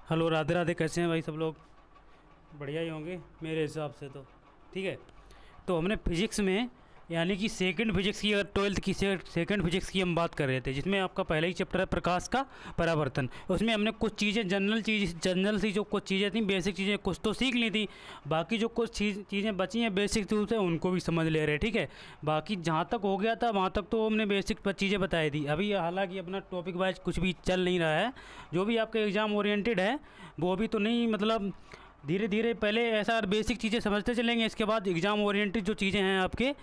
Hello, Radhe Radhe. कैसे हैं भाई सब लोग? बढ़िया ही होंगे मेरे हिसाब से तो। ठीक है। तो हमने फिजिक्स में यानी कि सेकंड फिजिक्स की, अगर ट्वेल्थ की सेकंड फिजिक्स की हम बात कर रहे थे, जिसमें आपका पहला ही चैप्टर है प्रकाश का परावर्तन। उसमें हमने कुछ चीज़ें जनरल सी जो कुछ चीज़ें थी, बेसिक चीज़ें कुछ तो सीख ली थी। बाकी जो कुछ चीज़ें बची हैं बेसिक रूप से, उनको भी समझ ले रहे हैं। ठीक है। बाकी जहाँ तक हो गया था वहाँ तक तो हमने बेसिक चीज़ें बताई थी। अभी हालांकि अपना टॉपिक वाइज कुछ भी चल नहीं रहा है। जो भी आपका एग्ज़ाम ओरिएंटेड है वो अभी तो नहीं, मतलब धीरे धीरे पहले ऐसा बेसिक चीज़ें समझते चलेंगे, इसके बाद एग्ज़ाम ओरिएंटेड जो चीज़ें हैं आपके,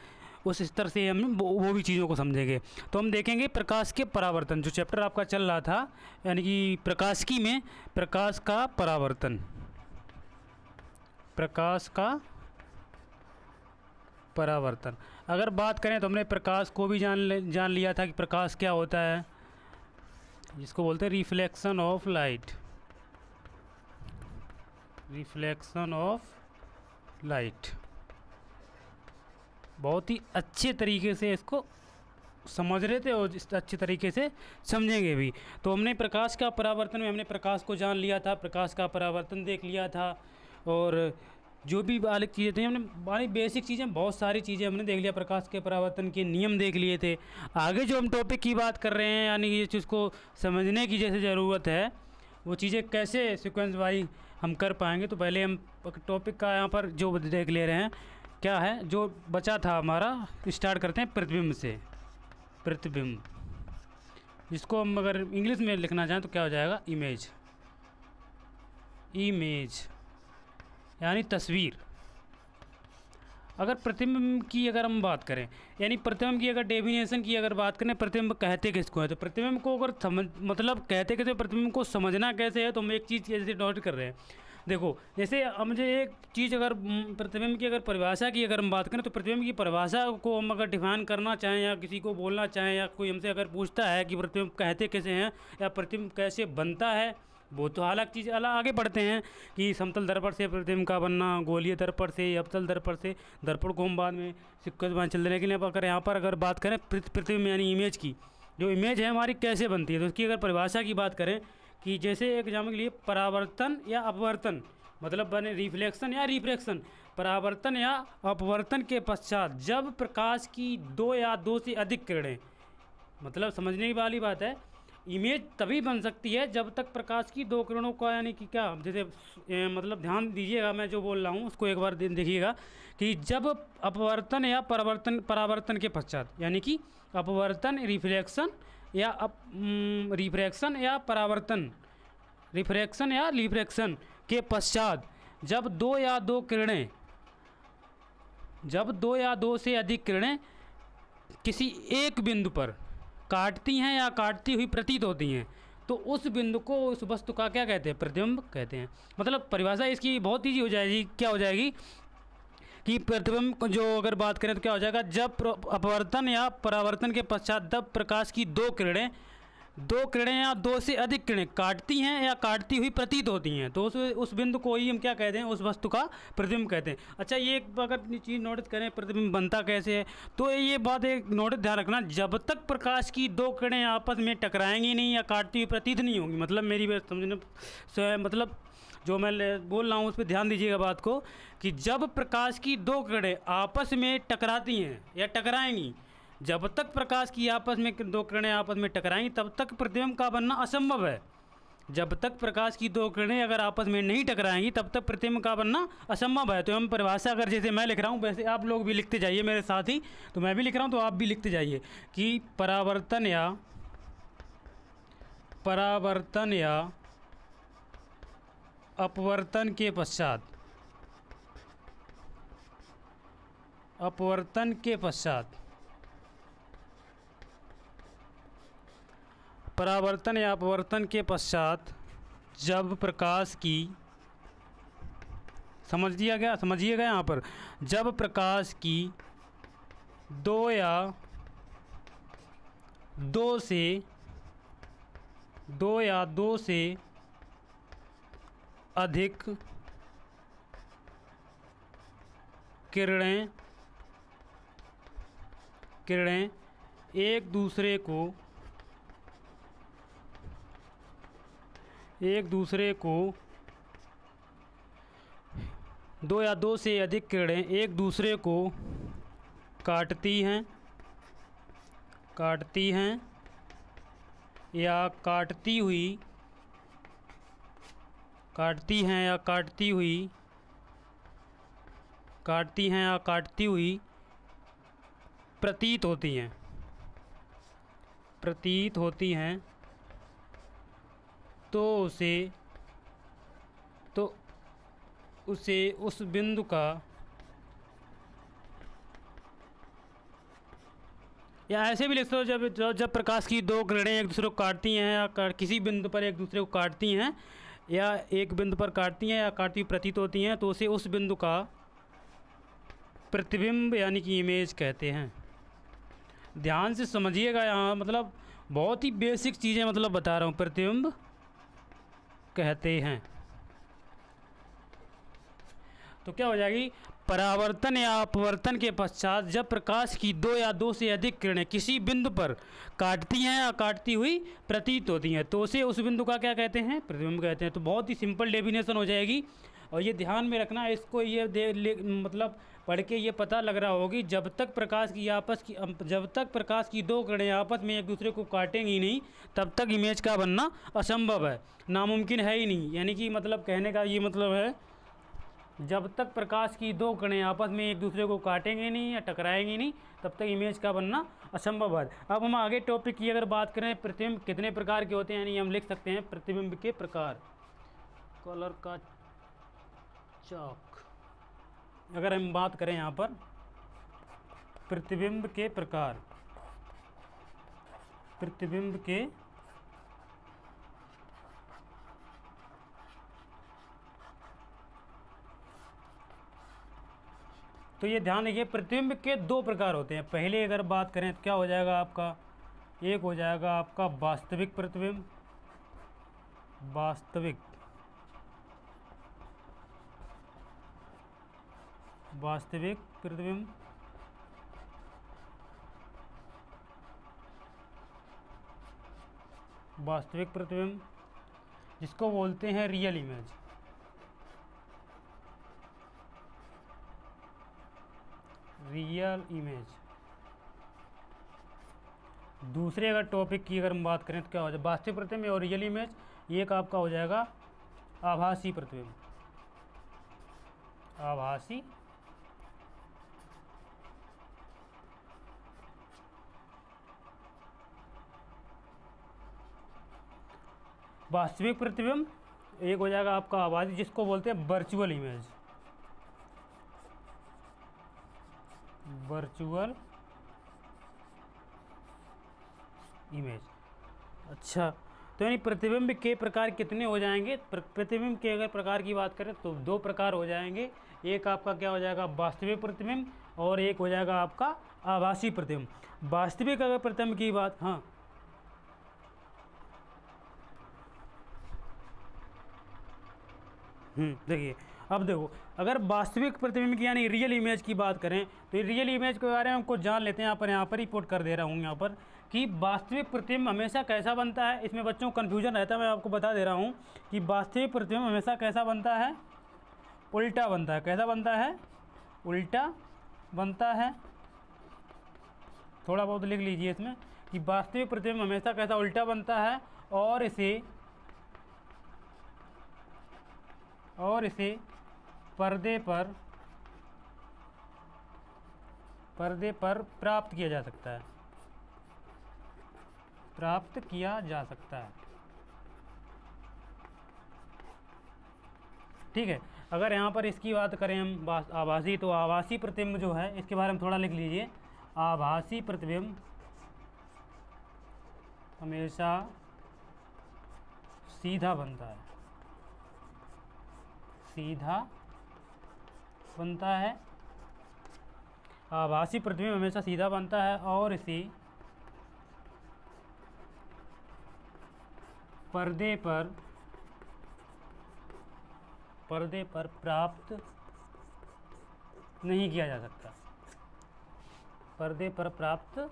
उस स्तर से हम वो भी चीज़ों को समझेंगे। तो हम देखेंगे प्रकाश के परावर्तन, जो चैप्टर आपका चल रहा था, यानी कि प्रकाशिकी में प्रकाश का परावर्तन। प्रकाश का परावर्तन अगर बात करें तो हमने प्रकाश को भी जान लिया था कि प्रकाश क्या होता है, जिसको बोलते हैं reflection of light. Reflection of light बहुत ही अच्छे तरीके से इसको समझ रहे थे और इस अच्छे तरीके से समझेंगे भी। तो हमने प्रकाश का परावर्तन में हमने प्रकाश को जान लिया था, प्रकाश का परावर्तन देख लिया था, और जो भी बारीक चीज़ें थी हमने, बारीक बेसिक चीज़ें, बहुत सारी चीज़ें हमने देख लिया। प्रकाश के परावर्तन के नियम देख लिए थे। आगे जो हम टॉपिक की बात कर रहे हैं, यानी कि इस चीज़ को समझने की जैसे ज़रूरत है, वो चीज़ें कैसे सीक्वेंस वाइज हम कर पाएंगे। तो पहले हम टॉपिक का यहाँ पर जो देख ले रहे हैं क्या है, जो बचा था हमारा, स्टार्ट करते हैं प्रतिबिंब से। प्रतिबिंब, जिसको हम अगर इंग्लिश में लिखना चाहें तो क्या हो जाएगा, इमेज। इमेज यानी तस्वीर। अगर प्रतिबिंब की अगर हम बात करें, यानी प्रतिबिंब की अगर डेफिनेशन की अगर बात करें, प्रतिबिंब कहते किसको है, तो प्रतिबिंब को अगर मतलब कहते कैसे, प्रतिबिंब को समझना कैसे है, तो हम एक चीज़ कैसे नोट कर रहे हैं। देखो, जैसे अब मुझे एक चीज़, अगर प्रतिबिंब की अगर परिभाषा की अगर हम बात करें, तो प्रतिबिंब की परिभाषा को हम अगर डिफाइन करना चाहें या किसी को बोलना चाहें, या कोई हमसे अगर पूछता है कि प्रतिबिंब कहते कैसे हैं या प्रतिबिंब कैसे बनता है, वो तो अलग चीज़, अलग आगे बढ़ते हैं कि समतल दर्पण से प्रतिबिंब का बनना, गोलीय दर्पण से, अवतल दर्पण से। दर्पण को हम बाद में सिक्वेंस में चलने के लिए अगर यहाँ पर अगर बात करें प्रतिबिंब यानी इमेज की, जो इमेज है हमारी कैसे बनती है, तो उसकी अगर परिभाषा की बात करें कि जैसे एक एग्जाम्पल के लिए परावर्तन या अपवर्तन, मतलब बने रिफ्लेक्शन या रिफ्रैक्शन। परावर्तन या अपवर्तन के पश्चात जब प्रकाश की दो या दो से अधिक किरणें, मतलब समझने वाली बात है, इमेज तभी बन सकती है जब तक प्रकाश की दो किरणों का, यानी कि क्या, जैसे मतलब ध्यान दीजिएगा मैं जो बोल रहा हूँ उसको एक बार देखिएगा कि जब अपवर्तन या परावर्तन के पश्चात, यानी कि अपवर्तन रिफ्लेक्शन या रिफ्रैक्शन या परावर्तन, रिफ्रैक्शन या रिफ्रैक्शन के पश्चात जब दो या दो किरणें, जब दो या दो से अधिक किरणें किसी एक बिंदु पर काटती हैं या काटती हुई प्रतीत होती हैं, तो उस बिंदु को, उस वस्तु का क्या कहते हैं, प्रतिबिंब कहते हैं। मतलब परिभाषा इसकी बहुत ईजी हो जाएगी, क्या हो जाएगी कि प्रतिबिंब को जो अगर बात करें तो क्या हो जाएगा, जब अपवर्तन या परावर्तन के पश्चात जब प्रकाश की दो किरणें या दो से अधिक किरणें काटती हैं या काटती हुई प्रतीत होती हैं, तो उस बिंदु को ही हम क्या कहते हैं, उस वस्तु का प्रतिबिंब कहते हैं। अच्छा, ये अगर चीज़ नोटिस करें प्रतिबिंब बनता कैसे है, तो ये बात एक नोटिस ध्यान रखना, जब तक प्रकाश की दो किरणें आपस में टकराएंगी नहीं या काटती हुई प्रतीत नहीं होंगी, मतलब मेरी बात समझने, मतलब जो मैं बोल रहा हूँ उस पर ध्यान दीजिएगा बात को, कि जब प्रकाश की दो किरणें आपस में टकराती हैं या टकराएंगी, जब तक प्रकाश की आपस में दो किरणें आपस में टकराएंगी तब तक प्रतिबिंब का बनना असंभव है। जब तक प्रकाश की दो किरणें अगर आपस में नहीं टकराएंगी तब तक प्रतिबिंब का बनना असंभव है। तो हम परिभाषा अगर जैसे मैं लिख रहा हूँ वैसे आप लोग भी लिखते जाइए मेरे साथ ही, तो मैं भी लिख रहा हूँ तो आप भी लिखते जाइए कि परावर्तन या अपवर्तन के पश्चात, अपवर्तन के पश्चात, परावर्तन या अपवर्तन के पश्चात जब प्रकाश की, समझिएगा यहाँ पर, जब प्रकाश की दो या दो से अधिक किरणें एक दूसरे को एक दूसरे को, दो या दो से अधिक किरणें एक दूसरे को काटती हैं या काटती हुई प्रतीत होती हैं तो उसे उस बिंदु का, या ऐसे भी लिख सकते हो, जब प्रकाश की दो किरणें एक दूसरे को काटती हैं या किसी बिंदु पर एक दूसरे को काटती हैं या एक बिंदु पर काटती हैं या काटती प्रतीत होती हैं तो उसे उस बिंदु का प्रतिबिंब यानी कि इमेज कहते हैं। ध्यान से समझिएगा, यहाँ मतलब बहुत ही बेसिक चीज़ें मतलब बता रहा हूँ। प्रतिबिंब कहते हैं तो क्या हो जाएगी, परावर्तन या अपवर्तन के पश्चात जब प्रकाश की दो या दो से अधिक किरणें किसी बिंदु पर काटती हैं या काटती हुई प्रतीत होती हैं तो उसे उस बिंदु का क्या कहते हैं, प्रतिबिंब कहते हैं। तो बहुत ही सिंपल डेफिनेशन हो जाएगी और ये ध्यान में रखना, इसको ये मतलब पढ़ के ये पता लग रहा होगी, जब तक प्रकाश की दो किरणें आपस में एक दूसरे को काटेंगी नहीं तब तक इमेज का बनना असंभव है, नामुमकिन है ही नहीं। यानी कि मतलब कहने का ये मतलब है, जब तक प्रकाश की दो किरणें आपस में एक दूसरे को काटेंगे नहीं या टकराएंगी नहीं तब तक इमेज का बनना असंभव है। अब हम आगे टॉपिक की अगर बात करें, प्रतिबिंब कितने प्रकार के होते हैं, यानी हम लिख सकते हैं प्रतिबिंब के प्रकार। कलर का चौक, अगर हम बात करें यहाँ पर प्रतिबिंब के प्रकार, तो ये ध्यान रखिए, प्रतिबिंब के दो प्रकार होते हैं। पहले अगर बात करें तो क्या हो जाएगा आपका, एक हो जाएगा आपका वास्तविक प्रतिबिंब, वास्तविक प्रतिबिंब, जिसको बोलते हैं रियल इमेज। दूसरे अगर टॉपिक की अगर हम बात करें तो क्या हो जाए, वास्तविक प्रतिबिंब और रियल इमेज, एक आपका हो जाएगा आभासी प्रतिबिंब। वास्तविक प्रतिबिंब एक हो जाएगा आपका आभासी, जिसको बोलते हैं वर्चुअल इमेज। अच्छा, तो यानी प्रतिबिंब के प्रकार कितने हो जाएंगे, प्रतिबिंब के अगर प्रकार की बात करें तो दो प्रकार हो जाएंगे। एक आपका क्या हो जाएगा, वास्तविक प्रतिबिंब, और एक हो जाएगा आपका आभासी प्रतिबिंब। वास्तविक अगर प्रतिबिंब की बात, हाँ देखिए, अब देखो, अगर वास्तविक प्रतिबिंब की यानी रियल इमेज की बात करें तो रियल इमेज के बारे में हमको जान लेते हैं। यहाँ पर ही पुट कर दे रहा हूँ यहाँ पर कि वास्तविक प्रतिबिंब हमेशा कैसा बनता है। इसमें बच्चों को कन्फ्यूजन रहता है, मैं आपको बता दे रहा हूँ कि वास्तविक प्रतिबिंब हमेशा कैसा बनता है, उल्टा बनता है। कैसा बनता है, उल्टा बनता है। थोड़ा बहुत लिख लीजिए इसमें कि वास्तविक प्रतिबिंब हमेशा कैसा, उल्टा बनता है, और इसे पर्दे पर प्राप्त किया जा सकता है। ठीक है, अगर यहाँ पर इसकी बात करें हम आभासी, तो आभासी प्रतिबिंब जो है इसके बारे में थोड़ा लिख लीजिए। आभासी प्रतिबिंब हमेशा सीधा बनता है, आभासी प्रतिबिंब हमेशा सीधा बनता है और इसे पर्दे पर प्राप्त नहीं किया जा सकता। पर्दे पर प्राप्त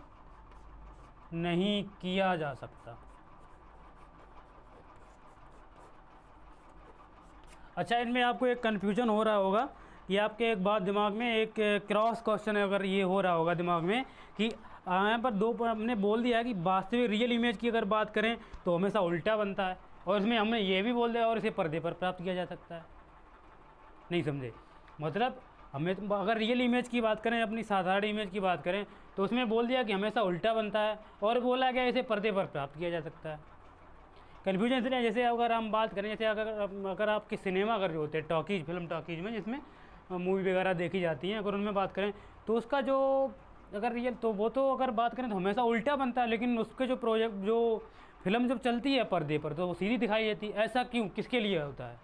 नहीं किया जा सकता। अच्छा, इनमें आपको एक कन्फ्यूजन हो रहा होगा कि आपके एक बात दिमाग में एक क्रॉस क्वेश्चन अगर ये हो रहा होगा दिमाग में कि यहाँ पर दो हमने बोल दिया कि वास्तविक रियल इमेज की अगर बात करें तो हमेशा उल्टा बनता है, और इसमें हमने ये भी बोल दिया और इसे पर्दे पर प्राप्त किया जा सकता है। नहीं समझे? मतलब हमें अगर रियल इमेज की बात करें, अपनी साधारण इमेज की बात करें, तो उसमें बोल दिया कि हमेशा उल्टा बनता है, और बोला गया इसे पर्दे पर प्राप्त किया जा सकता है। कन्फ्यूजन इसलिए, जैसे अगर हम बात करें, जैसे अगर आपके सिनेमा अगर जो होते हैं टॉकीज, फिल्म टॉकीज में जिसमें मूवी वगैरह देखी जाती हैं, अगर उनमें बात करें तो उसका जो अगर रियल तो वो तो अगर बात करें तो हमेशा उल्टा बनता है, लेकिन उसके जो प्रोजेक्ट जो फिल्म जब चलती है पर्दे पर तो वो सीधी दिखाई देती है। ऐसा क्यों, किसके लिए होता है?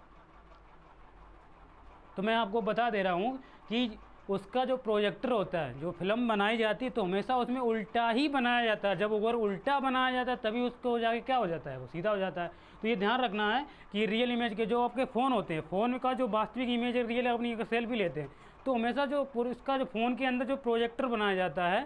तो मैं आपको बता दे रहा हूँ कि उसका जो प्रोजेक्टर होता है, जो फिल्म बनाई जाती है तो हमेशा उसमें उल्टा ही बनाया जाता है। जब अगर उल्टा बनाया जाता है तभी उसको जाके क्या हो जाता है, वो सीधा हो जाता है। तो ये ध्यान रखना है कि रियल इमेज के जो आपके फ़ोन होते हैं, फ़ोन का जो वास्तविक इमेज है, रियल अपनी अगर सेल्फी लेते हैं तो हमेशा जो इसका जो फ़ोन के अंदर जो प्रोजेक्टर बनाया जाता है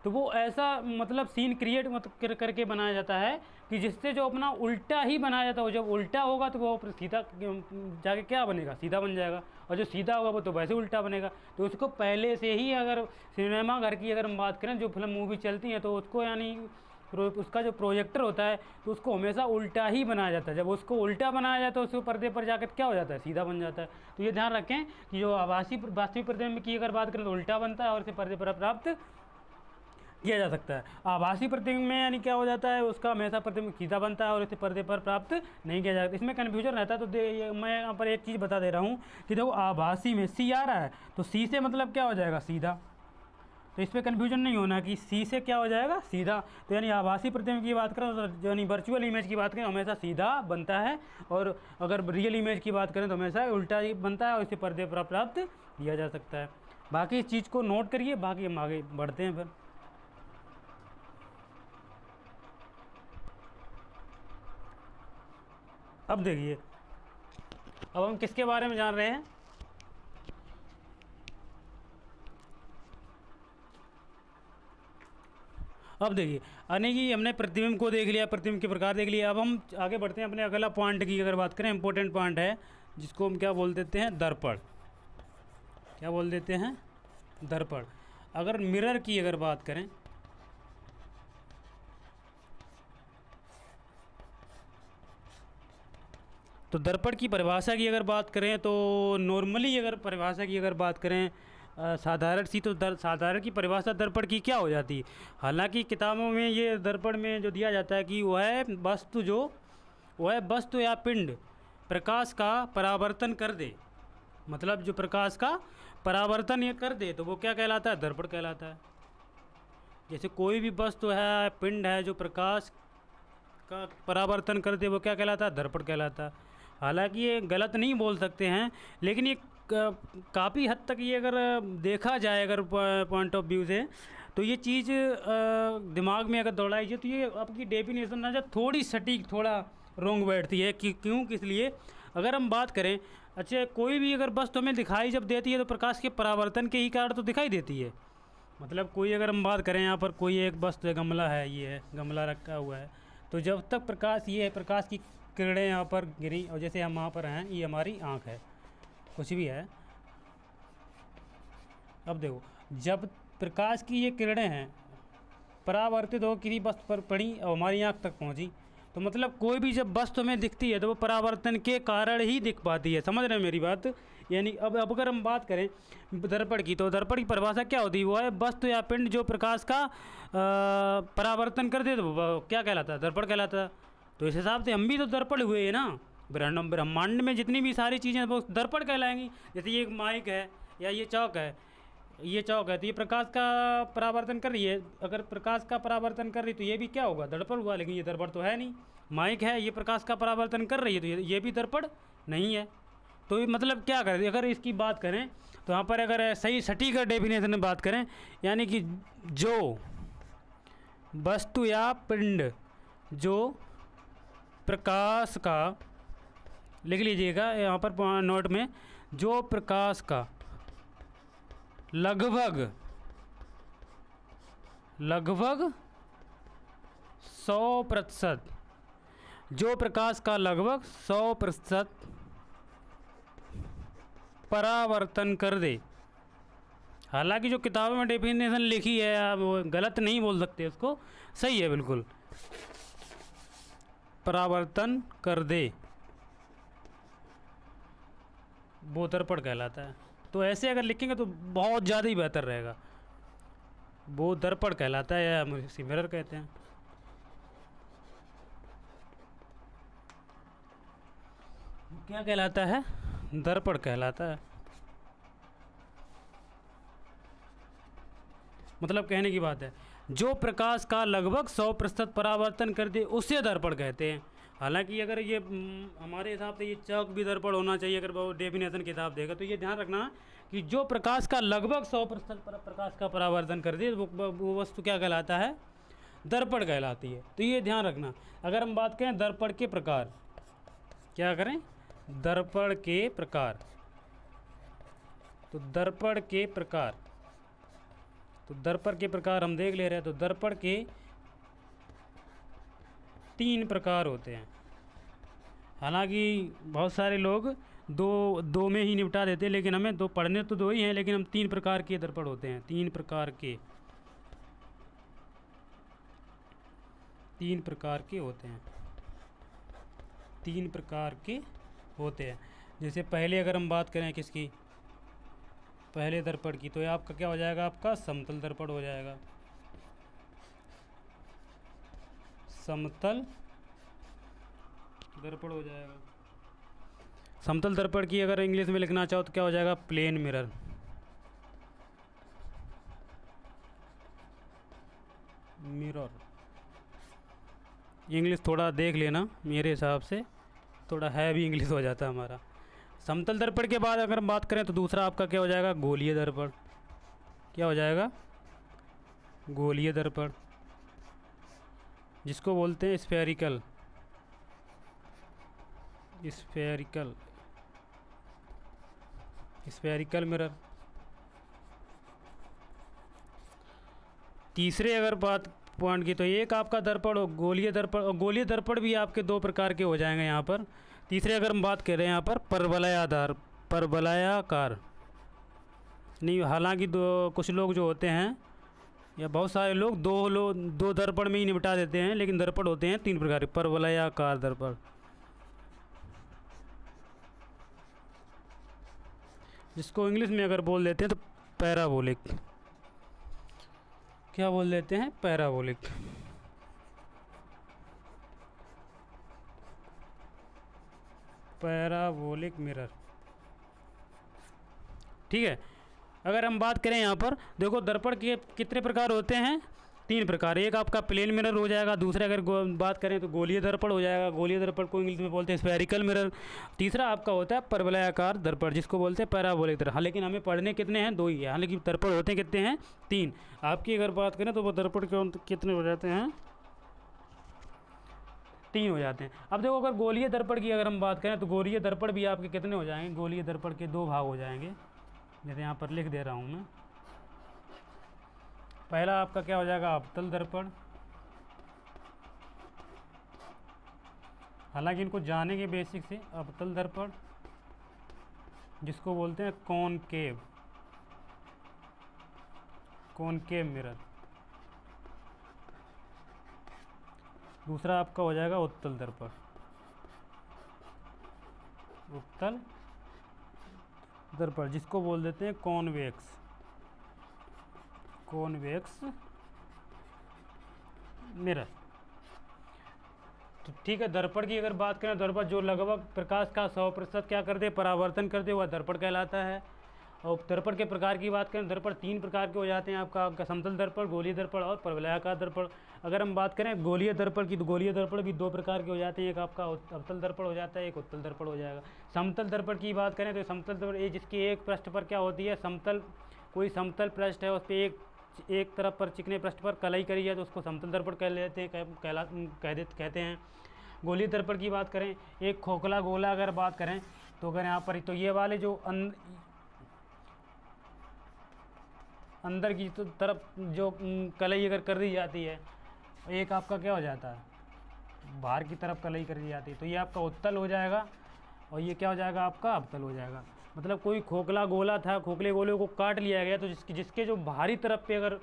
तो वो ऐसा मतलब सीन क्रिएट करके बनाया जाता है कि जिससे जो अपना उल्टा ही बनाया जाता है। जब उल्टा होगा तो वो सीधा जाके क्या बनेगा, सीधा बन जाएगा, और जो सीधा होगा वो तो वैसे उल्टा बनेगा। तो उसको पहले से ही अगर सिनेमा घर की अगर हम बात करें, जो फिल्म मूवी चलती हैं, तो उसको यानी उसका जो प्रोजेक्टर होता है तो उसको हमेशा उल्टा ही बनाया जाता है। जब उसको उल्टा बनाया जाता है तो उसको पर्दे पर जाकर क्या हो जाता है, सीधा बन जाता है। तो ये ध्यान रखें कि जो वास्तविक प्रतिबिंब की अगर बात करें तो उल्टा बनता है और इसे पर्दे पर प्राप्त किया जा सकता है। आभासी प्रतिबिंब में यानी क्या हो जाता है, उसका हमेशा प्रतिबिंब सीधा बनता है और इसे पर्दे पर प्राप्त नहीं किया जाता। इसमें कन्फ्यूजन रहता है। तो मैं यहाँ पर एक चीज़ बता दे रहा हूँ कि देखो आभासी में सी आ रहा है तो सी से मतलब क्या हो जाएगा, सीधा। तो इस पर कन्फ्यूजन नहीं होना कि सी से क्या हो जाएगा, सीधा। तो यानी आभासी प्रतिबिंब की बात करें तो यानी वर्चुअल इमेज की बात करें हमेशा सीधा बनता है, और अगर रियल इमेज की बात करें तो हमेशा उल्टा ही बनता है और इसे पर्दे पर प्राप्त किया जा सकता है। बाकी इस चीज़ को नोट करिए, बाकी हम आगे बढ़ते हैं फिर। अब देखिए, अब हम किसके बारे में जान रहे हैं? अब देखिए, यानी कि हमने प्रतिबिंब को देख लिया, प्रतिबिंब के प्रकार देख लिया। अब हम आगे बढ़ते हैं अपने अगला पॉइंट की अगर बात करें, इंपॉर्टेंट पॉइंट है जिसको हम क्या बोल देते हैं, दर्पण। क्या बोल देते हैं, दर्पण। अगर मिरर की अगर बात करें, तो दर्पण की परिभाषा की अगर बात करें तो नॉर्मली अगर परिभाषा की अगर बात करें साधारण सी, तो साधारण की परिभाषा दर्पण की क्या हो जाती है। हालांकि किताबों में ये दर्पण में जो दिया जाता है कि वह वस्तु या पिंड प्रकाश का परावर्तन कर दे, मतलब जो प्रकाश का परावर्तन ये कर दे तो वो क्या कहलाता है, दर्पण कहलाता है। जैसे कोई भी वस्तु है, पिंड है जो प्रकाश का परावर्तन कर दे वो क्या कहलाता है, दर्पण कहलाता है। हालांकि ये गलत नहीं बोल सकते हैं, लेकिन ये काफ़ी हद तक ये अगर देखा जाए अगर पॉइंट ऑफ व्यू से तो ये चीज़ दिमाग में अगर दौड़ाई जाए तो ये आपकी डेफिनेशन ना थोड़ी सटीक, थोड़ा रोंग बैठती है। कि क्यों, किस लिए? अगर हम बात करें, अच्छा कोई भी अगर वस्तु हमें दिखाई जब देती है तो प्रकाश के परावर्तन के ही कारण तो दिखाई देती है। मतलब कोई अगर हम बात करें, यहाँ पर कोई एक वस्तु है, गमला है, ये है गमला रखा हुआ है, तो जब तक प्रकाश, ये है प्रकाश की किरणें यहाँ पर गिरी, और जैसे हम वहाँ पर हैं, ये हमारी आँख है, कुछ भी है। अब देखो, जब प्रकाश की ये किरणें हैं परावर्तित हो किसी वस्तु पर पड़ी और हमारी आँख तक पहुँची, तो मतलब कोई भी जब वस्तु हमें दिखती है तो वो परावर्तन के कारण ही दिख पाती है। समझ रहे हैं मेरी बात? यानी अब अगर हम बात करें दर्पण की, तो दर्पण की परिभाषा क्या होती है, वो है वस्तु या पिंड जो प्रकाश का परावर्तन कर दे तो वो क्या कहलाता है, दर्पण कहलाता है। तो इस हिसाब से हम भी तो दर्पण हुए हैं ना। ब्रह्मांड में जितनी भी सारी चीज़ें वो दर्पण कहलाएंगी। जैसे ये एक माइक है या ये चौक है, ये चौक है, तो ये प्रकाश का परावर्तन कर रही है। अगर प्रकाश का परावर्तन कर रही तो ये भी क्या होगा, दर्पण हुआ। लेकिन ये दर्पण तो है नहीं। माइक है, ये प्रकाश का परावर्तन कर रही है तो ये भी दर्पण नहीं है। तो मतलब क्या करें, अगर इसकी बात करें तो यहाँ पर अगर सही सटीक डेफिनेशन में बात करें, यानी कि जो वस्तु या पिंड जो प्रकाश का, लिख लीजिएगा यहाँ पर नोट में, जो प्रकाश का लगभग 100%, जो प्रकाश का लगभग 100% परावर्तन कर दे। हालांकि जो किताबों में डेफिनेशन लिखी है आप वो गलत नहीं बोल सकते, उसको सही है बिल्कुल। परावर्तन कर दे वो दर्पण कहलाता है। तो ऐसे अगर लिखेंगे तो बहुत ज़्यादा ही बेहतर रहेगा। वो दर्पण कहलाता है या इसे मिरर कहते हैं। क्या कहलाता है? दर्पण कहलाता है। मतलब कहने की बात है, जो प्रकाश का लगभग 100% परावर्तन कर दे उसे दर्पण कहते हैं। हालांकि अगर ये हमारे हिसाब से ये चौक भी दर्पण होना चाहिए। अगर वो डेफिनेशन किताब देगा तो ये ध्यान रखना कि जो प्रकाश का लगभग 100% प्रकाश का परावर्तन कर दे वो वस्तु क्या कहलाता है? दर्पण कहलाती है। तो ये ध्यान रखना। अगर हम बात करें दर्पण के प्रकार, क्या करें? दर्पण के प्रकार। तो दर्पण के प्रकार, तो दर्पण के प्रकार हम देख ले रहे हैं। तो दर्पण के 3 प्रकार होते हैं। हालांकि बहुत सारे लोग दो में ही निपटा देते हैं, लेकिन हमें पढ़ने तो 2 ही हैं, लेकिन हम 3 प्रकार के दर्पण होते हैं। 3 प्रकार के होते हैं। 3 प्रकार के होते हैं। जैसे पहले अगर हम बात करें किसकी, पहले दर्पण की, तो ये आपका क्या हो जाएगा? आपका समतल दर्पण हो जाएगा। समतल दर्पण हो जाएगा। समतल दर्पण की अगर इंग्लिश में लिखना चाहो तो क्या हो जाएगा? Plane mirror. मिरर इंग्लिश थोड़ा देख लेना, मेरे हिसाब से थोड़ा हैवी इंग्लिश हो जाता है हमारा। समतल दर्पण के बाद अगर हम बात करें तो दूसरा आपका क्या हो जाएगा? गोलीय दर्पण। क्या हो जाएगा? गोलीय दर्पण, जिसको बोलते हैं स्फेरिकल। Spherical mirror. तीसरे अगर बात पॉइंट की तो एक आपका दर्पण और गोलीय दर्पण, और गोलीय दर्पण भी आपके 2 प्रकार के हो जाएंगे यहाँ पर। तीसरे अगर हम बात करें यहाँ पर परवलयाकार नहीं, हालांकि कुछ लोग जो होते हैं या बहुत सारे लोग दो दर्पण में ही निपटा देते हैं, लेकिन दर्पण होते हैं 3 प्रकार के। परवलयाकार दर्पण, जिसको इंग्लिश में अगर बोल देते हैं तो पैराबोलिक। क्या बोल देते हैं? पैराबोलिक। पैराबोलिक मिरर, ठीक है। अगर हम बात करें यहाँ पर देखो दर्पण के कितने प्रकार होते हैं? 3 प्रकार। एक आपका प्लेन मिरर हो जाएगा। दूसरा अगर बात करें तो गोलीय दर्पण हो जाएगा। गोलीय दर्पण को इंग्लिश में बोलते हैं स्फेरिकल मिरर। तीसरा आपका होता है परवलयाकार दर्पण, जिसको बोलते हैं पैराबोलिक दर्पण। हाँ, लेकिन हमें पढ़ने कितने हैं? 2 ही है। हालांकि दर्पण होते हैं कितने हैं? 3। आपकी अगर बात करें तो वो दर्पण कितने हो जाते हैं? 3 हो जाते हैं। अब देखो अगर गोलीय दर्पण की अगर हम बात करें तो गोलीय दर्पण भी आपके कितने हो जाएंगे? गोलीय दर्पण के 2 भाग हो जाएंगे, जैसे यहाँ पर लिख दे रहा हूँ मैं। पहला आपका क्या हो जाएगा? अवतल दर्पण। हालांकि इनको जानेंगे बेसिक से। अवतल दर्पण, जिसको बोलते हैं कॉनकेव मिरर। दूसरा आपका हो जाएगा उत्तल दर्पण। उत्तल दर्पण, जिसको बोल देते हैं कॉन्वेक्स मिरर। तो ठीक है, दर्पण की अगर बात करें, दर्पण जो लगभग प्रकाश का 100% क्या कर दे? परावर्तन कर दे, वह दर्पण कहलाता है। और दर्पण के प्रकार की बात करें, दर्पण 3 प्रकार के हो जाते हैं। आपका समतल दर्पण, गोलीय दर्पण और परवलयाकार दर्पण। अगर हम बात करें गोलीय दर्पण की तो गोलीय दर्पण भी 2 प्रकार के हो जाते हैं। एक आपका अवतल दर्पण हो जाता है, एक उत्तल दर्पण हो जाएगा। समतल दर्पण की बात करें तो समतल दर्पण जिसकी एक पृष्ठ पर क्या होती है? कोई समतल पृष्ठ है, उस पर एक तरफ पर चिकने पृष्ठ पर कलाई करी जाए तो उसको समतल दर्पण कह लेते हैं, कहते हैं। गोलीय दर्पण की बात करें, एक खोखला गोला अगर बात करें तो अगर यहाँ पर तो ये वाले जो अंदर की तरफ जो कलाई अगर कर दी जाती है, एक आपका क्या हो जाता है? बाहर की तरफ कलाई कर दी जाती है, तो ये आपका उत्तल हो जाएगा और ये क्या हो जाएगा? आपका अवतल हो जाएगा। मतलब कोई खोखला गोला था, खोखले गोले को काट लिया गया, तो जिसके जो बाहरी तरफ पे अगर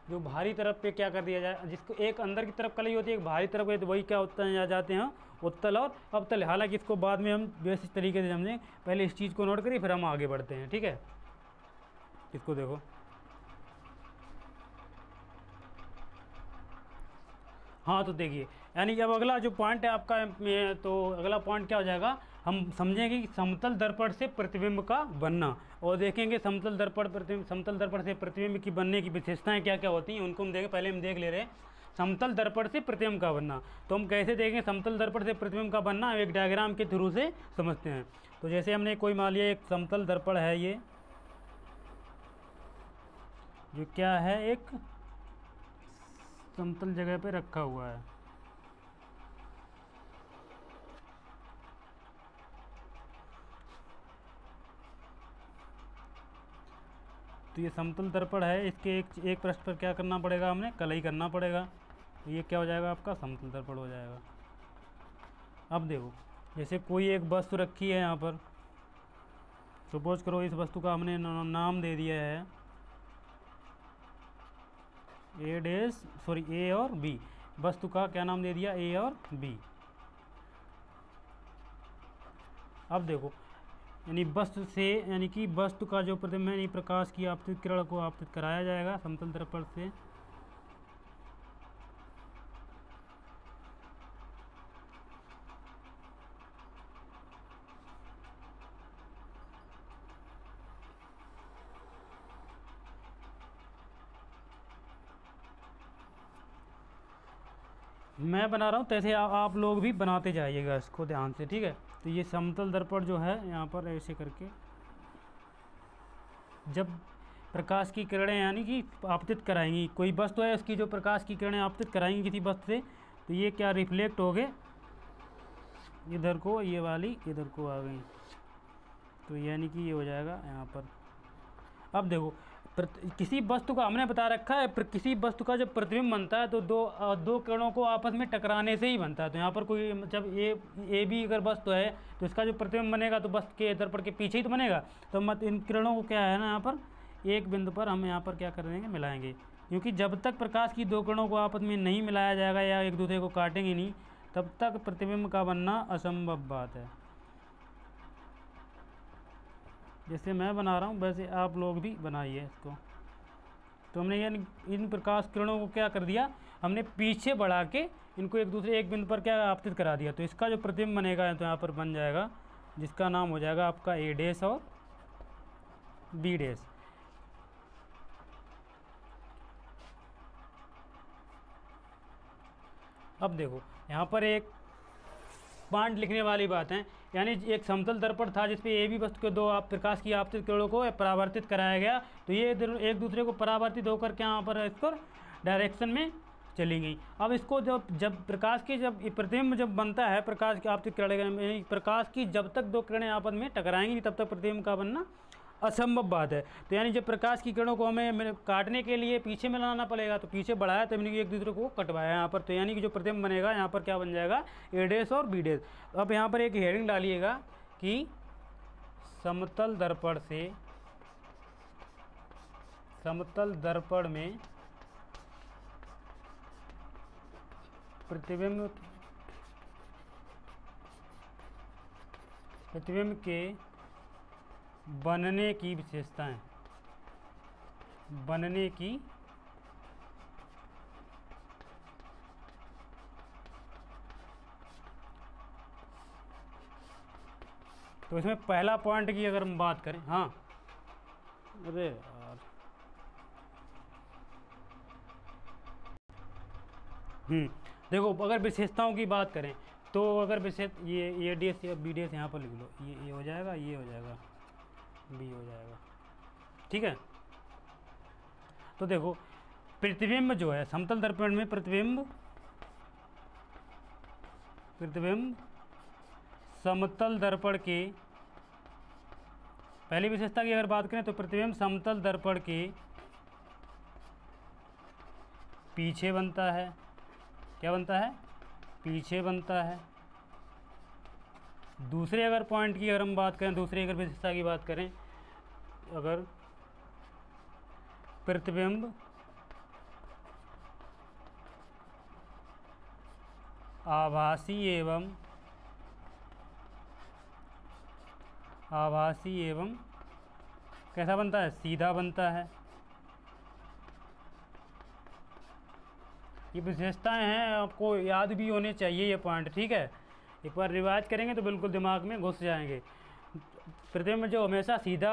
जो बाहरी तरफ पे क्या कर दिया जाए, जिसको एक अंदर की तरफ कलाई होती है, एक बाहरी तरफ है, तो वही क्या होता है, जाते हैं उत्तल और अवतल। हालांकि इसको बाद में हम व्यवस्थित तरीके से समझें, पहले इस चीज़ को नोट करिए फिर हम आगे बढ़ते हैं, ठीक है। इसको देखो, हाँ, तो देखिए यानी अब अगला जो पॉइंट है आपका, तो अगला पॉइंट क्या हो जाएगा, हम समझेंगे कि समतल दर्पण से प्रतिबिंब का बनना, और देखेंगे समतल दर्पण से प्रतिबिंब की बनने की विशेषताएं क्या क्या होती हैं, उनको हम देखें। पहले हम देख ले रहे हैं समतल दर्पण से प्रतिबिंब का बनना। तो हम कैसे देखेंगे समतल दर्पण से प्रतिबिंब का बनना, एक डायग्राम के थ्रू से समझते हैं। तो जैसे हमने कोई मान लिया एक समतल दर्पण है, ये जो क्या है, एक समतल जगह पे रखा हुआ है। तो ये समतल दर्पण है, इसके एक पृष्ठ पर क्या करना पड़ेगा, हमने कलई करना पड़ेगा। तो ये क्या हो जाएगा, आपका समतल दर्पण हो जाएगा। अब देखो, जैसे कोई एक वस्तु रखी है यहाँ पर, सपोज करो इस वस्तु का हमने नाम दे दिया है ए और बी। वस्तु का क्या नाम दे दिया, ए और बी। अब देखो, यानी वस्तु से, यानी कि वस्तु का जो प्रतिबिंब यानी प्रकाश की आपतित किरण को आपतित कराया जाएगा समतल दर्पण से। मैं बना रहा हूँ, तैसे आप लोग भी बनाते जाइएगा इसको ध्यान से, ठीक है। तो ये समतल दर्पण जो है, यहाँ पर ऐसे करके जब प्रकाश की किरणें यानी कि आपतित कराएंगी, कोई वस्तु है उसकी जो प्रकाश की किरणें आपतित कराएंगी किसी वस्तु से, तो ये क्या रिफ्लेक्ट हो गए इधर को, ये वाली इधर को आ गई, तो यानी कि ये हो जाएगा यहाँ पर। अब देखो, किसी वस्तु का हमने बता रखा है, किसी वस्तु का जब प्रतिबिंब बनता है तो दो किरणों को आपस में टकराने से ही बनता है। तो यहाँ पर कोई जब ए बी अगर वस्तु है तो इसका जो प्रतिबिंब बनेगा तो वस्तु के दर्पण के पीछे ही तो बनेगा। तो मत इन किरणों को क्या है ना, यहाँ पर एक बिंदु पर हम यहाँ पर क्या कर देंगे, मिलाएंगे, क्योंकि जब तक प्रकाश की दो किरणों को आपस में नहीं मिलाया जाएगा या एक दूसरे को काटेंगे नहीं, तब तक प्रतिबिंब का बनना असंभव बात है। जैसे मैं बना रहा हूँ वैसे आप लोग भी बनाइए इसको। तो हमने ये इन प्रकाश किरणों को क्या कर दिया, हमने पीछे बढ़ा के इनको एक बिंदु पर क्या आपतित करा दिया। तो इसका जो प्रतिबिंब बनेगा तो यहाँ पर बन जाएगा, जिसका नाम हो जाएगा आपका ए डैश और बी डैश। अब देखो, यहाँ पर एक पॉइंट लिखने वाली बात है, यानी एक समतल दर्पण था जिसपे ए बी वस्तु के दो प्रकाश की आपतित किरणों को परावर्तित कराया गया। तो ये एक दूसरे को परावर्तित होकर के यहाँ पर इस पर डायरेक्शन में चली गई। अब इसको जब प्रकाश की जब प्रतिबिंब जब बनता है, प्रकाश की आपतित किरणें, प्रकाश की जब तक दो किरणें आपस में टकराएंगी तब तक प्रतिबिंब का बनना असंभव बात है। तो यानी जब प्रकाश की किरणों को हमें काटने के लिए पीछे में लाना पड़ेगा, तो पीछे बढ़ाया तो यानी एक दूसरे को कटवाया यहाँ पर। तो यानी कि जो प्रतिबिंब बनेगा यहाँ पर क्या बन जाएगा, ए डैश और बी डैश। तो अब यहाँ पर एक हेडिंग डालिएगा कि समतल दर्पण में प्रतिबिंब के बनने की विशेषताएं, बनने की तो इसमें पहला पॉइंट की अगर हम बात करें, हाँ, अरे यार, देखो अगर विशेषताओं की बात करें तो अगर विशेष ये डी एस या बी डी एस यहाँ पर लिख लो, ये हो जाएगा, ये हो जाएगा, बी हो जाएगा, ठीक है। तो देखो, प्रतिबिंब जो है समतल दर्पण में प्रतिबिंब समतल दर्पण के, पहली विशेषता की अगर बात करें तो प्रतिबिंब समतल दर्पण के पीछे बनता है। क्या बनता है, पीछे बनता है। दूसरे अगर पॉइंट की अगर हम बात करें, दूसरी अगर विशेषता की बात करें, अगर प्रतिबिंब आभासी एवं कैसा बनता है, सीधा बनता है। ये विशेषताएं हैं, आपको याद भी होने चाहिए ये पॉइंट, ठीक है। एक बार रिवाइज करेंगे तो बिल्कुल दिमाग में घुस जाएंगे। प्रतिबिंब जो हमेशा सीधा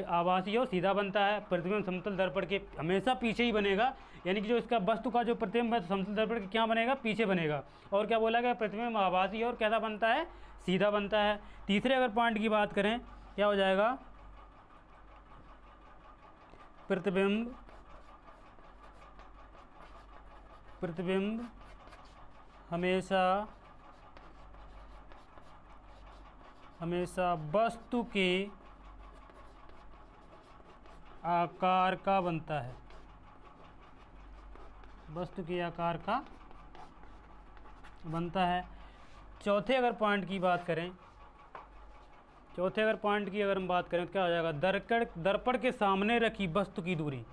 आभासी और सीधा बनता है, प्रतिबिंब समतल दर्पण के हमेशा पीछे ही बनेगा, यानी कि जो इसका वस्तु का जो प्रतिबिंब है समतल दर्पण के क्या बनेगा, पीछे बनेगा। और क्या बोला गया, प्रतिबिंब आभासी और कैसा बनता है, सीधा बनता है। तीसरे अगर पॉइंट की बात करें, क्या हो जाएगा, प्रतिबिंब हमेशा वस्तु के आकार का बनता है, वस्तु के आकार का बनता है। चौथे अगर पॉइंट की बात करें, चौथे अगर पॉइंट की अगर हम बात करें तो क्या हो जाएगा, दर्पण के सामने रखी वस्तु की दूरी,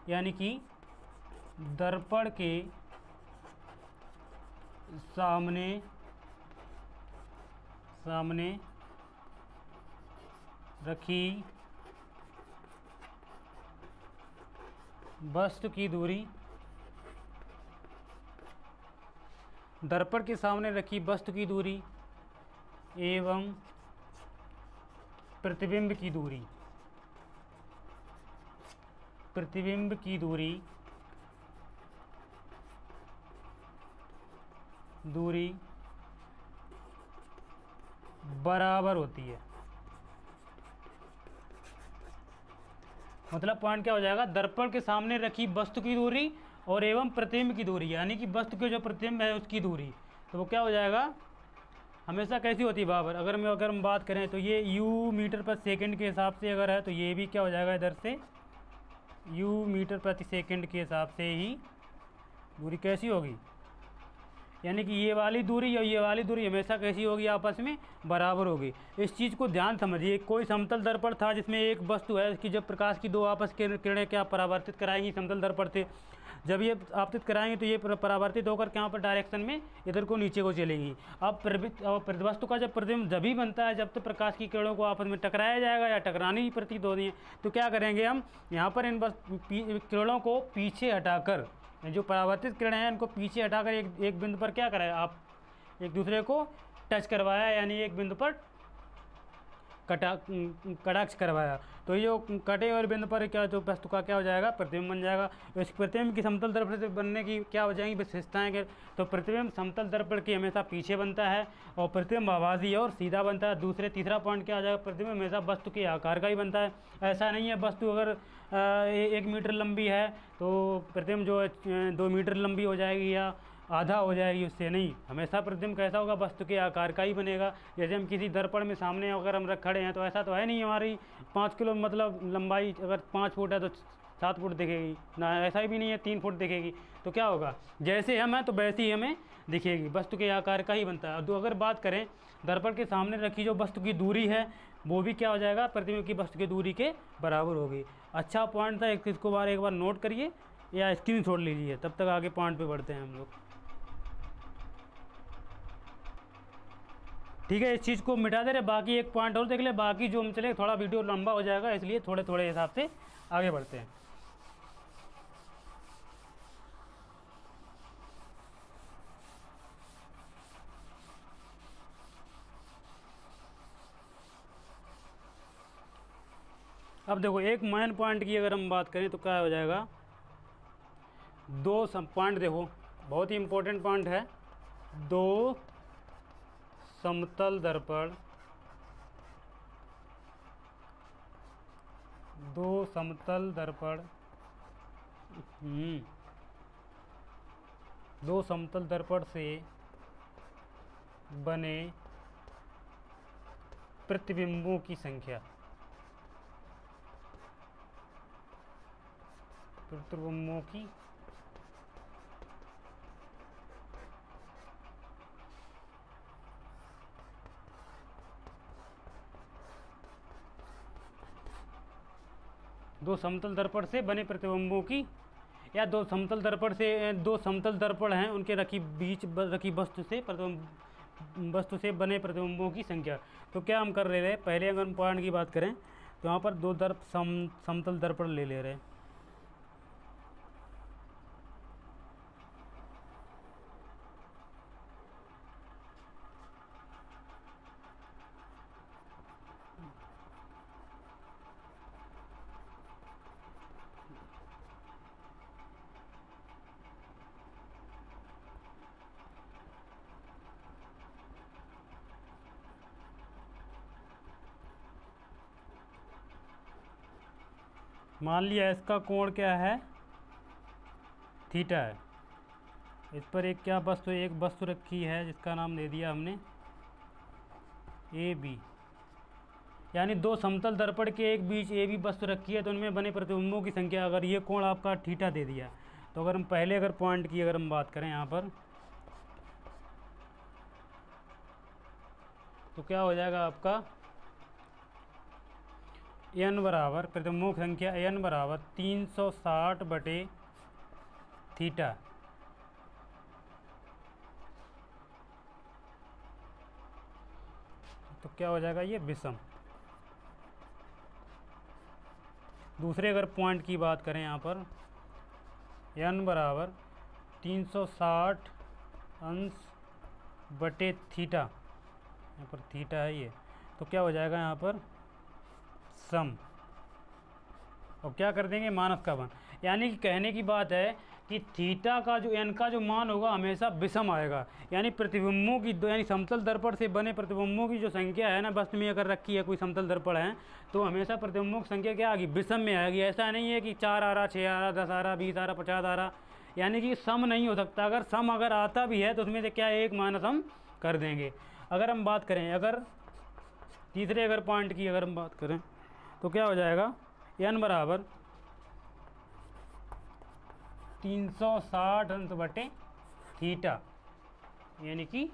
यानी कि दर्पण के सामने रखी वस्तु की दूरी, दर्पण के सामने रखी वस्तु की दूरी एवं प्रतिबिंब की दूरी बराबर होती है। मतलब पॉइंट क्या हो जाएगा, दर्पण के सामने रखी वस्तु की दूरी और एवं प्रतिबिंब की दूरी, यानी कि वस्तु के जो प्रतिबिंब है उसकी दूरी, तो वो क्या हो जाएगा, हमेशा कैसी होती है बराबर। अगर हम बात करें तो ये u मीटर प्रति सेकंड के हिसाब से अगर है तो ये भी क्या हो जाएगा, इधर से u मीटर प्रति सेकंड के हिसाब से ही दूरी कैसी होगी, यानी कि ये वाली दूरी और ये वाली दूरी हमेशा कैसी होगी, आपस में बराबर होगी। इस चीज़ को ध्यान समझिए। कोई समतल दर्पण था जिसमें एक वस्तु है, इसकी जब प्रकाश की दो आपस के किरणें क्या परावर्तित कराएंगी, समतल दर्पण थे, जब ये आपतित कराएंगे तो ये परावर्तित होकर क्या पर डायरेक्शन में इधर को नीचे को चलेगी। अब वस्तु का जब प्रतिबिंब जब ही बनता है जब तो प्रकाश की किरणों को आपस में टकराया जाएगा या टकरानी ही प्रतीत होनी है। तो क्या करेंगे हम यहाँ पर इन किरणों को पीछे हटाकर, जो परावर्तित किरणें हैं इनको पीछे हटाकर एक बिंदु पर क्या कराया, आप एक दूसरे को टच करवाया, यानी एक बिंदु पर कटाक्ष करवाया। तो ये जो कटे हुए बिंदु पर क्या जो वस्तु का क्या हो जाएगा, प्रतिबिंब बन जाएगा। इस प्रतिबिंब की समतल दर्पण से बनने की क्या हो जाएंगी विशेषताएं के, तो प्रतिबिंब समतल दर्पण के हमेशा पीछे बनता है और प्रतिबिंब आभासी और सीधा बनता है। तीसरा पॉइंट क्या हो जाएगा, प्रतिबिंब हमेशा वस्तु के आकार का ही बनता है। ऐसा नहीं है वस्तु अगर 1 मीटर लंबी है तो प्रतिबिंब जो है 2 मीटर लंबी हो जाएगी या आधा हो जाएगी, उससे नहीं, हमेशा प्रतिबिंब कैसा होगा, वस्तु के आकार का ही बनेगा। जैसे हम किसी दर्पण में सामने अगर हम खड़े हैं तो ऐसा तो है नहीं हमारी 5 किलो मतलब लंबाई अगर 5 फुट है तो 7 फुट दिखेगी ना, ऐसा भी नहीं है 3 फुट दिखेगी। तो क्या होगा, जैसे हम हैं तो वैसे ही हमें दिखेगी, वस्तु के आकार का ही बनता है। तो अगर बात करें दर्पण के सामने रखी जो वस्तु की दूरी है वो भी क्या हो जाएगा, प्रतिबिंब की वस्तु की दूरी के बराबर होगी। अच्छा पॉइंट था, इसको एक बार नोट करिए या स्क्रीन छोड़ लीजिए, तब तक आगे पॉइंट पे बढ़ते हैं हम लोग। ठीक है, इस चीज़ को मिटा दे रहे, बाकी एक पॉइंट और देख ले, बाकी जो हम चले थोड़ा वीडियो लंबा हो जाएगा, इसलिए थोड़े थोड़े हिसाब से आगे बढ़ते हैं। अब देखो एक मेन पॉइंट की अगर हम बात करें तो क्या हो जाएगा, दो पॉइंट देखो बहुत ही इंपॉर्टेंट पॉइंट है, दो समतल दर्पण, दो समतल दर्पण से बने प्रतिबिंबों की संख्या, प्रतिबिंबों की दो समतल दर्पण से बने प्रतिबिंबों की, या दो समतल दर्पण से, दो समतल दर्पण हैं उनके रखी वस्तु से बने प्रतिबिंबों की संख्या। तो क्या हम कर ले रहे हैं, पहले अगर हम पॉइंट की बात करें तो यहाँ पर दो समतल दर्पण ले रहे हैं। मान लिया इसका कोण क्या है, थीटा है। इस पर एक वस्तु रखी है जिसका नाम दे दिया हमने ए बी, यानी दो समतल दर्पण के एक बीच ए बी वस्तु रखी है, तो उनमें बने प्रतिबिंबों की संख्या, अगर ये कोण आपका थीटा दे दिया, तो अगर हम पहले पॉइंट की अगर हम बात करें यहाँ पर, तो क्या हो जाएगा आपका n बराबर प्रतिबिंबों की संख्या n बराबर 360/थीटा। तो क्या हो जाएगा ये विषम। दूसरे अगर पॉइंट की बात करें यहाँ पर n बराबर 360/थीटा, यहाँ पर थीटा है ये, तो क्या हो जाएगा यहाँ पर सम। और क्या कर देंगे, मानस का वन। यानी कि कहने की बात है कि थीटा का जो n का जो मान होगा हमेशा विषम आएगा, यानी प्रतिबिंबों की यानी समतल दर्पण से बने प्रतिबिंबों की जो संख्या है ना, वस्तु में अगर रखी है कोई समतल दर्पण है, तो हमेशा प्रतिबिंबों की संख्या क्या आएगी, विषम में आएगी। ऐसा नहीं है कि 4 आ रहा, 6 आ रहा, 10 आ रहा, 20 आ रहा, 50 आ रहा, यानी कि सम नहीं हो सकता। अगर सम अगर आता भी है तो उसमें से क्या एक माइनस हम कर देंगे। अगर हम बात करें, अगर तीसरे पॉइंट की अगर हम बात करें तो क्या हो जाएगा, n बराबर 360/थीटा, यानी कि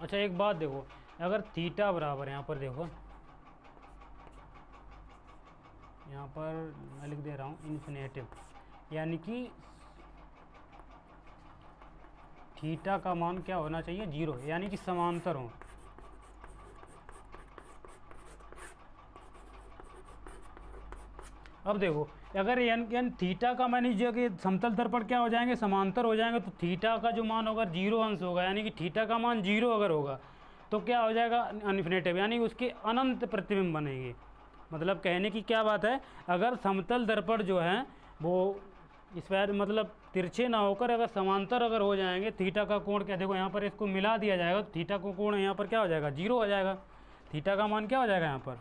अच्छा एक बात देखो, अगर थीटा बराबर यहाँ पर देखो, यहाँ पर मैं लिख दे रहा हूँ इन्फिनेटिव, यानी कि थीटा का मान क्या होना चाहिए, 0, यानी कि समांतर हो। अब देखो, अगर n थीटा का मान लीजिए कि समतल दर्पण क्या हो जाएंगे, समांतर हो जाएंगे, तो थीटा का जो मान होगा 0 अंश होगा, यानी कि थीटा का मान 0 अगर होगा तो क्या हो जाएगा, इन्फिनेटिव, यानी उसके अनंत प्रतिबिंब बनेंगे। मतलब कहने की क्या बात है, अगर समतल दर्पण जो है वो इस पर मतलब तिरछे ना होकर अगर समांतर अगर हो जाएंगे, थीटा का कोण क्या, देखो यहाँ पर इसको मिला दिया जाएगा तो थीटा का कोण यहाँ पर क्या हो जाएगा, 0 हो जाएगा। थीटा का मान क्या हो जाएगा, यहाँ पर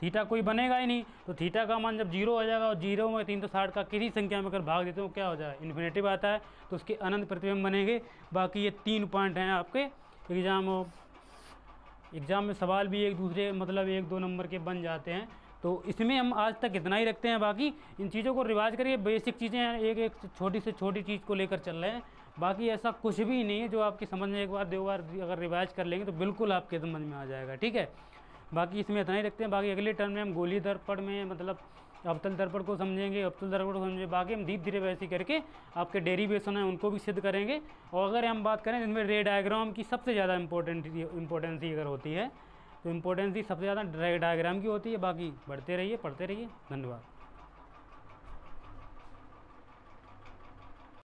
थीटा कोई बनेगा ही नहीं, तो थीटा का मान जब 0 हो जाएगा और 0 में 360 का किसी संख्या में अगर भाग देते हो क्या हो जाएगा, इन्फिनेटिव आता है, तो उसके अनंत प्रतिबिंब बनेंगे। बाकी ये 3 पॉइंट हैं आपके एग्ज़ाम में सवाल भी एक दूसरे मतलब 1-2 नंबर के बन जाते हैं। तो इसमें हम आज तक इतना ही रखते हैं, बाकी इन चीज़ों को रिवाइज करिए। बेसिक चीज़ें हैं, एक छोटी से छोटी चीज़ को लेकर चल रहे हैं, बाकी ऐसा कुछ भी नहीं है। जो आपकी समझ में एक बार 2 बार अगर रिवाइज कर लेंगे तो बिल्कुल आपके समझ में आ जाएगा, ठीक है। बाकी इसमें इतना ही रखते हैं, बाकी अगले टर्म में हम गोलीय दर्पण में मतलब अवतल दर्पण को समझेंगे, अवतल दर्पण को समझेंगे। बाकी हम धीरे धीरे वैसे करके आपके डेरिवेशन है उनको भी सिद्ध करेंगे। और अगर हम बात करें इनमें रे डायग्राम की सबसे ज़्यादा इंपॉर्टेंसी अगर होती है तो इम्पोर्टेंसी सबसे ज़्यादा डायग्राम की होती है। बाकी बढ़ते रहिए, पढ़ते रहिए। धन्यवाद।